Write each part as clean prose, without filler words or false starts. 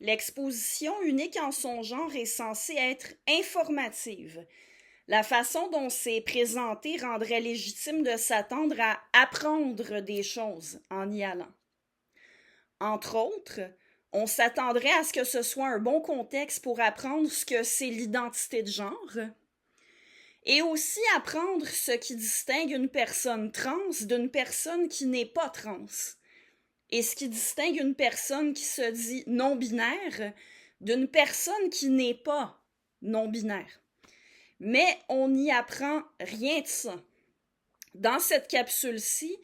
L'exposition unique en son genre est censée être informative. La façon dont c'est présenté rendrait légitime de s'attendre à apprendre des choses en y allant. Entre autres, on s'attendrait à ce que ce soit un bon contexte pour apprendre ce que c'est l'identité de genre et aussi apprendre ce qui distingue une personne trans d'une personne qui n'est pas trans et ce qui distingue une personne qui se dit non-binaire d'une personne qui n'est pas non-binaire. Mais on n'y apprend rien de ça. Dans cette capsule-ci,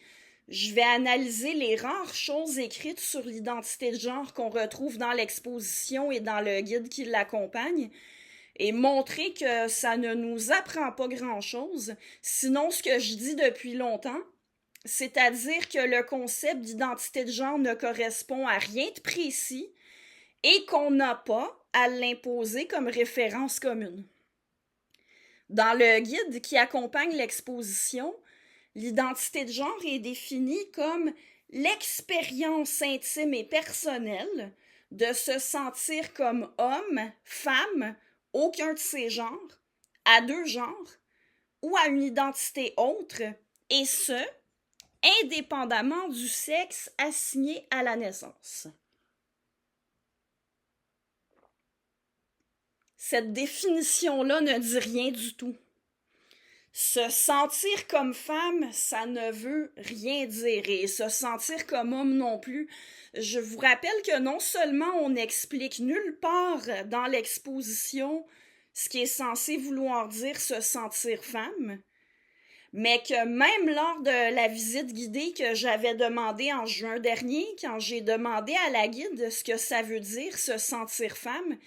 je vais analyser les rares choses écrites sur l'identité de genre qu'on retrouve dans l'exposition et dans le guide qui l'accompagne et montrer que ça ne nous apprend pas grand-chose, sinon ce que je dis depuis longtemps, c'est-à-dire que le concept d'identité de genre ne correspond à rien de précis et qu'on n'a pas à l'imposer comme référence commune. Dans le guide qui accompagne l'exposition, l'identité de genre est définie comme l'expérience intime et personnelle de se sentir comme homme, femme, aucun de ces genres, à deux genres, ou à une identité autre, et ce, indépendamment du sexe assigné à la naissance. Cette définition-là ne dit rien du tout. Se sentir comme femme, ça ne veut rien dire, et se sentir comme homme non plus. Je vous rappelle que non seulement on n'explique nulle part dans l'exposition ce qui est censé vouloir dire se sentir femme, mais que même lors de la visite guidée que j'avais demandé en juin dernier, quand j'ai demandé à la guide ce que ça veut dire se sentir femme,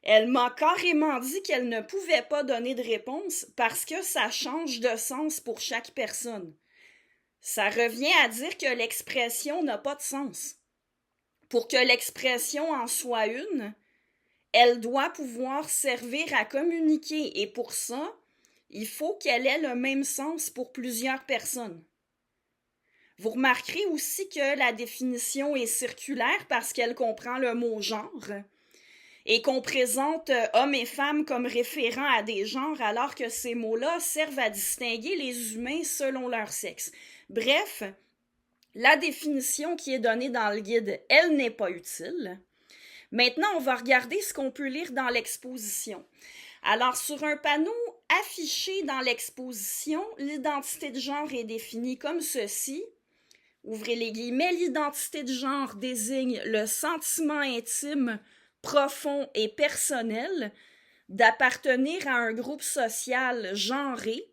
elle m'a carrément dit qu'elle ne pouvait pas donner de réponse parce que ça change de sens pour chaque personne. Ça revient à dire que l'expression n'a pas de sens. Pour que l'expression en soit une, elle doit pouvoir servir à communiquer et pour ça, il faut qu'elle ait le même sens pour plusieurs personnes. Vous remarquerez aussi que la définition est circulaire parce qu'elle comprend le mot genre et qu'on présente hommes et femmes comme référents à des genres alors que ces mots-là servent à distinguer les humains selon leur sexe. Bref, la définition qui est donnée dans le guide, elle n'est pas utile. Maintenant, on va regarder ce qu'on peut lire dans l'exposition. Alors, sur un panneau affiché dans l'exposition, l'identité de genre est définie comme ceci. Ouvrez les guillemets, l'identité de genre désigne le sentiment intime, profond et personnel d'appartenir à un groupe social genré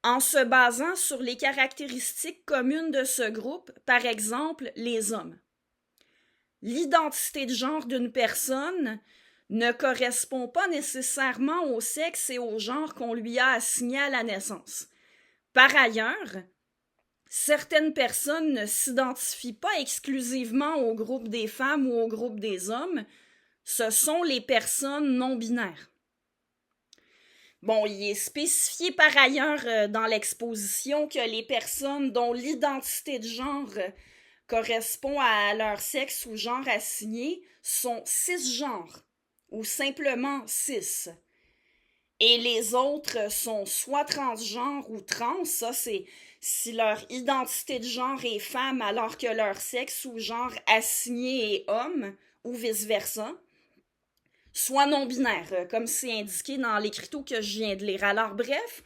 en se basant sur les caractéristiques communes de ce groupe, par exemple les hommes. L'identité de genre d'une personne ne correspond pas nécessairement au sexe et au genre qu'on lui a assigné à la naissance. Par ailleurs, certaines personnes ne s'identifient pas exclusivement au groupe des femmes ou au groupe des hommes, ce sont les personnes non-binaires. Bon, il est spécifié par ailleurs dans l'exposition que les personnes dont l'identité de genre correspond à leur sexe ou genre assigné sont cisgenres ou simplement cis. Et les autres sont soit transgenres ou trans, ça c'est si leur identité de genre est femme alors que leur sexe ou genre assigné est homme ou vice-versa, soit non-binaire, comme c'est indiqué dans l'écriteau que je viens de lire. Alors bref,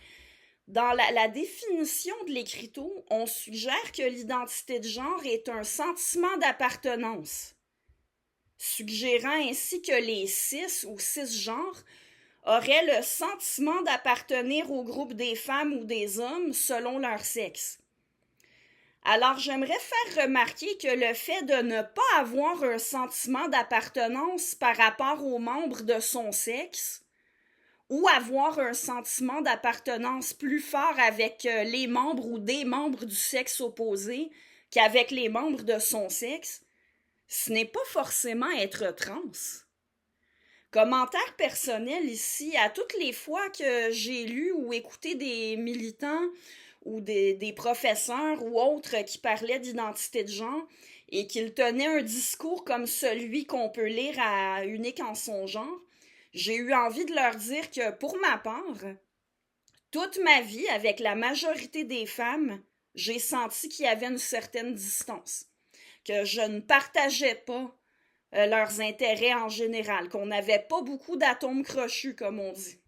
dans la définition de l'écriteau, on suggère que l'identité de genre est un sentiment d'appartenance, suggérant ainsi que les cis ou cisgenres auraient le sentiment d'appartenir au groupe des femmes ou des hommes selon leur sexe. Alors, j'aimerais faire remarquer que le fait de ne pas avoir un sentiment d'appartenance par rapport aux membres de son sexe, ou avoir un sentiment d'appartenance plus fort avec les membres ou des membres du sexe opposé qu'avec les membres de son sexe, ce n'est pas forcément être trans. Commentaire personnel ici, à toutes les fois que j'ai lu ou écouté des militants ou des professeurs ou autres qui parlaient d'identité de genre et qu'il tenait un discours comme celui qu'on peut lire à Unique en son genre, j'ai eu envie de leur dire que, pour ma part, toute ma vie, avec la majorité des femmes, j'ai senti qu'il y avait une certaine distance, que je ne partageais pas leurs intérêts en général, qu'on n'avait pas beaucoup d'atomes crochus, comme on dit.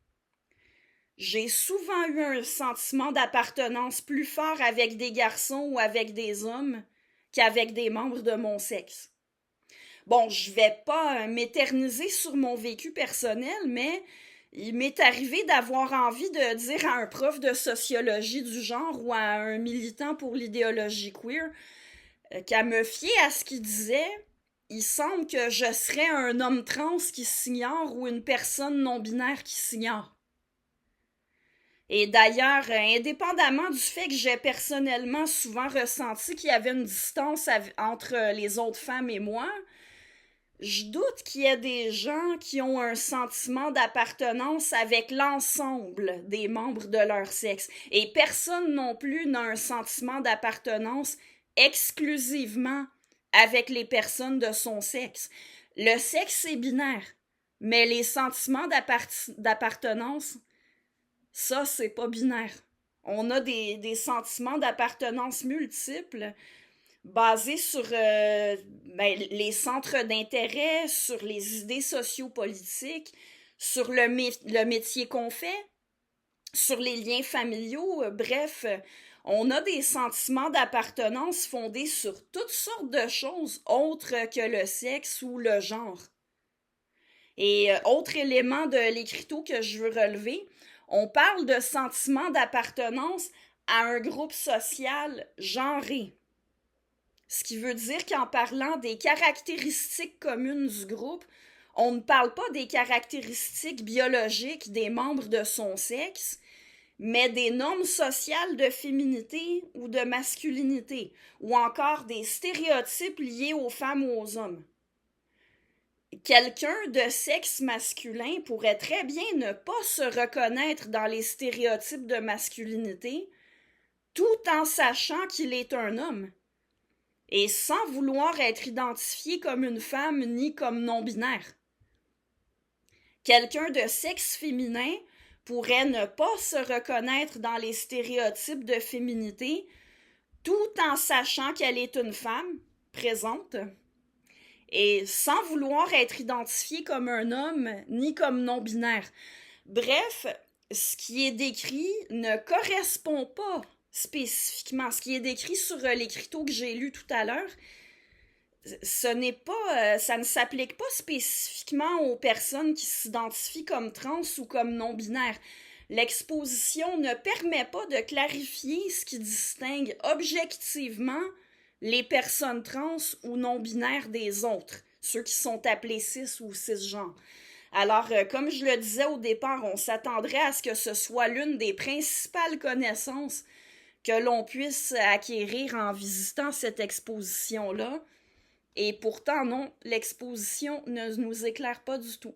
J'ai souvent eu un sentiment d'appartenance plus fort avec des garçons ou avec des hommes qu'avec des membres de mon sexe. Bon, je vais pas m'éterniser sur mon vécu personnel, mais il m'est arrivé d'avoir envie de dire à un prof de sociologie du genre ou à un militant pour l'idéologie queer qu'à me fier à ce qu'il disait, il semble que je serais un homme trans qui s'ignore ou une personne non-binaire qui s'ignore. Et d'ailleurs, indépendamment du fait que j'ai personnellement souvent ressenti qu'il y avait une distance entre les autres femmes et moi, je doute qu'il y ait des gens qui ont un sentiment d'appartenance avec l'ensemble des membres de leur sexe. Et personne non plus n'a un sentiment d'appartenance exclusivement avec les personnes de son sexe. Le sexe est binaire, mais les sentiments d'appartenance, ça, c'est pas binaire. On a des sentiments d'appartenance multiples basés sur les centres d'intérêt, sur les idées sociopolitiques, sur le métier qu'on fait, sur les liens familiaux. Bref, on a des sentiments d'appartenance fondés sur toutes sortes de choses autres que le sexe ou le genre. Et autre élément de l'écriteau que je veux relever, on parle de sentiment d'appartenance à un groupe social genré. Ce qui veut dire qu'en parlant des caractéristiques communes du groupe, on ne parle pas des caractéristiques biologiques des membres de son sexe, mais des normes sociales de féminité ou de masculinité, ou encore des stéréotypes liés aux femmes ou aux hommes. Quelqu'un de sexe masculin pourrait très bien ne pas se reconnaître dans les stéréotypes de masculinité, tout en sachant qu'il est un homme, et sans vouloir être identifié comme une femme ni comme non-binaire. Quelqu'un de sexe féminin pourrait ne pas se reconnaître dans les stéréotypes de féminité, tout en sachant qu'elle est une femme présente, et sans vouloir être identifié comme un homme ni comme non-binaire. Bref, ce qui est décrit ne correspond pas spécifiquement. Ce qui est décrit sur l'écriteau que j'ai lu tout à l'heure, ça ne s'applique pas spécifiquement aux personnes qui s'identifient comme trans ou comme non-binaires. L'exposition ne permet pas de clarifier ce qui distingue objectivement les personnes trans ou non-binaires des autres, ceux qui sont appelés cis ou cisgenres. Alors, comme je le disais au départ, on s'attendrait à ce que ce soit l'une des principales connaissances que l'on puisse acquérir en visitant cette exposition-là. Et pourtant, non, l'exposition ne nous éclaire pas du tout.